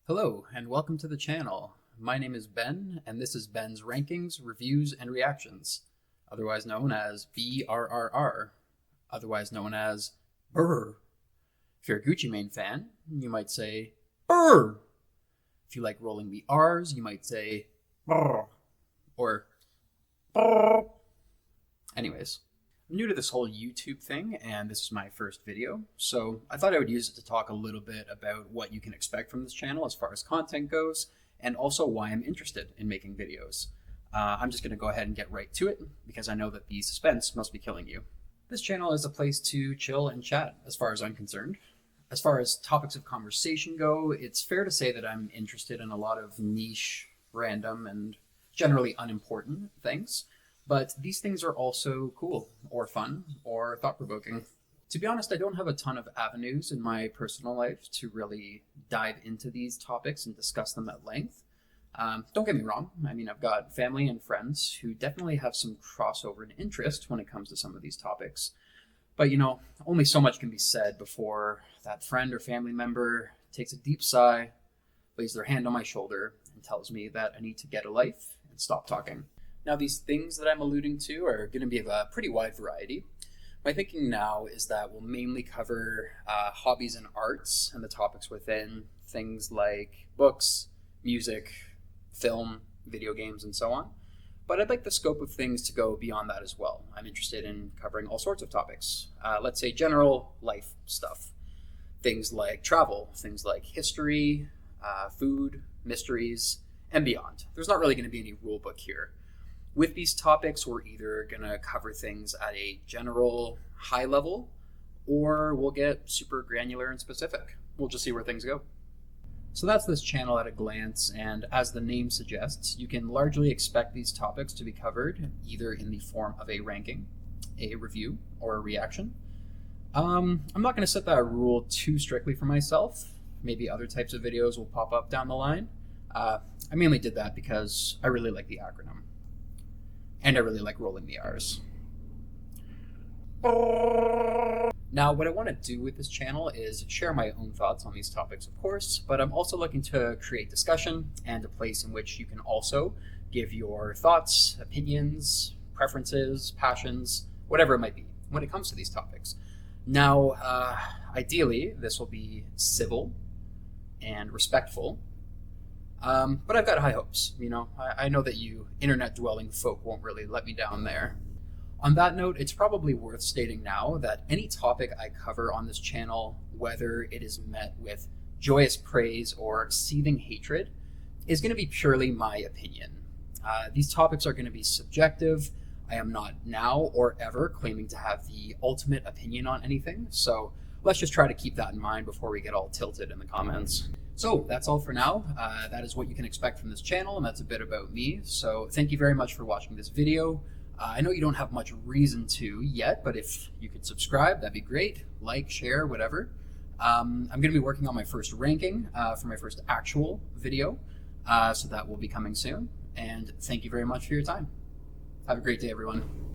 Hello, and welcome to the channel. My name is Ben, and this is Ben's Rankings, Reviews, and Reactions, otherwise known as BRRR, otherwise known as Brr. If you're a Gucci Mane fan, you might say Brr. If you like rolling the R's, you might say Brr. Or Brr. Anyways, I'm new to this whole YouTube thing, and this is my first video, so I thought I would use it to talk a little bit about what you can expect from this channel as far as content goes, and also why I'm interested in making videos. I'm just going to go ahead and get right to it, because I know that the suspense must be killing you. This channel is a place to chill and chat, as far as I'm concerned. As far as topics of conversation go, it's fair to say that I'm interested in a lot of niche, random, and generally unimportant things. But these things are also cool, or fun, or thought-provoking. To be honest, I don't have a ton of avenues in my personal life to really dive into these topics and discuss them at length. Don't get me wrong, I mean, I've got family and friends who definitely have some crossover in interest when it comes to some of these topics. But only so much can be said before that friend or family member takes a deep sigh, lays their hand on my shoulder, and tells me that I need to get a life and stop talking. Now, these things that I'm alluding to are going to be of a pretty wide variety. My thinking now is that we'll mainly cover hobbies and arts and the topics within, things like books, music, film, video games, and so on. But I'd like the scope of things to go beyond that as well. I'm interested in covering all sorts of topics. Let's say general life stuff. Things like travel, things like history, food, mysteries, and beyond. There's not really going to be any rule book here. With these topics, we're either going to cover things at a general high level, or we'll get super granular and specific. We'll just see where things go. So that's this channel at a glance, and as the name suggests, you can largely expect these topics to be covered either in the form of a ranking, a review, or a reaction. I'm not going to set that rule too strictly for myself. Maybe other types of videos will pop up down the line. I mainly did that because I really like the acronym. And I really like rolling the R's. Now, what I want to do with this channel is share my own thoughts on these topics, of course, but I'm also looking to create discussion and a place in which you can also give your thoughts, opinions, preferences, passions, whatever it might be when it comes to these topics. Now, ideally, this will be civil and respectful. But I've got high hopes, I know that you internet-dwelling folk won't really let me down there. On that note, it's probably worth stating now that any topic I cover on this channel, whether it is met with joyous praise or seething hatred, is going to be purely my opinion. These topics are going to be subjective. I am not now or ever claiming to have the ultimate opinion on anything, so let's just try to keep that in mind before we get all tilted in the comments. So that's all for now. That is what you can expect from this channel, and that's a bit about me. So thank you very much for watching this video. I know you don't have much reason to yet, but if you could subscribe, that'd be great. Like, share, whatever. I'm going to be working on my first ranking for my first actual video, so that will be coming soon. And thank you very much for your time. Have a great day, everyone.